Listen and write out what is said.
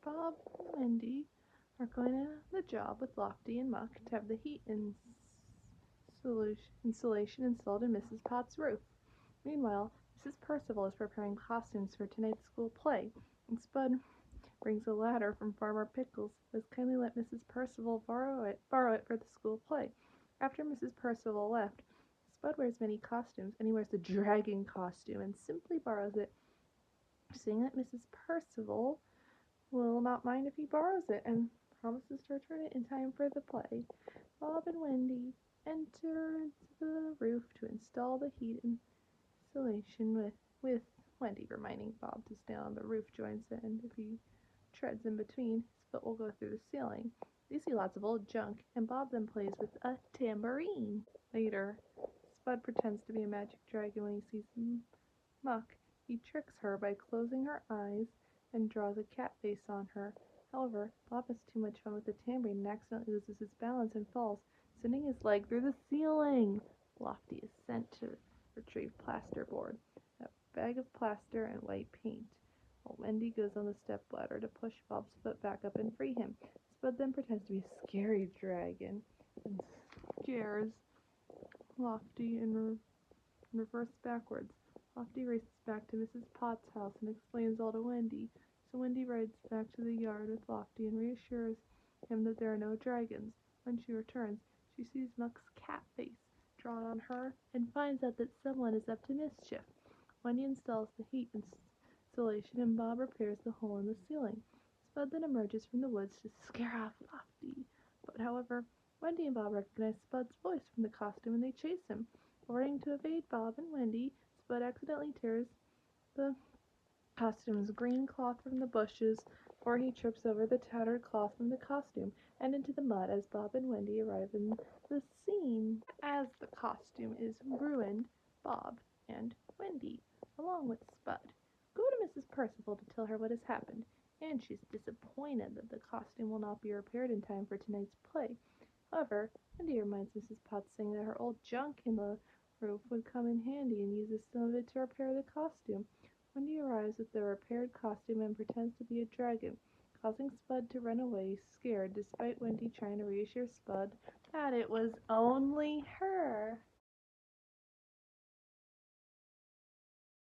Bob and Wendy are going to the job with Lofty and Muck to have the heat insulation installed in Mrs. Potts' roof. Meanwhile, Mrs. Percival is preparing costumes for tonight's school play, and Spud brings a ladder from Farmer Pickles, who has kindly let Mrs. Percival borrow it for the school play. After Mrs. Percival left, Spud wears many costumes, and he wears the dragon costume and simply borrows it, saying that Mrs. Percival will not mind if he borrows it and promises to return it in time for the play. Bob and Wendy enter into the roof to install the heat insulation with Wendy reminding Bob to stay on the roof joints, and if he treads in between, his foot will go through the ceiling. They see lots of old junk, and Bob then plays with a tambourine. Later, Spud pretends to be a magic dragon when he sees Muck. He tricks her by closing her eyes and draws a cat face on her. However, Bob has too much fun with the tambourine and accidentally loses his balance and falls, sending his leg through the ceiling. Lofty is sent to retrieve plasterboard, a bag of plaster, and white paint, while Wendy goes on the stepladder to push Bob's foot back up and free him. Spud then pretends to be a scary dragon and scares Lofty in reverse backwards. Lofty races back to Mrs. Potts' house and explains all to Wendy, so Wendy rides back to the yard with Lofty and reassures him that there are no dragons. When she returns, she sees Muck's cat face drawn on her and finds out that someone is up to mischief. Wendy installs the heat insulation and Bob repairs the hole in the ceiling. Spud then emerges from the woods to scare off Lofty. However, Wendy and Bob recognize Spud's voice from the costume and they chase him. Running to evade Bob and Wendy, Spud accidentally tears the costume's green cloth from the bushes, or he trips over the tattered cloth from the costume and into the mud as Bob and Wendy arrive in the scene. As the costume is ruined, Bob and Wendy, along with Spud, go to Mrs. Percival to tell her what has happened, and she's disappointed that the costume will not be repaired in time for tonight's play. However, Wendy reminds Mrs. Potts, saying that her old junk in the roof would come in handy and uses some of it to repair the costume. Wendy arrives with the repaired costume and pretends to be a dragon, causing Spud to run away scared, despite Wendy trying to reassure Spud that it was only her.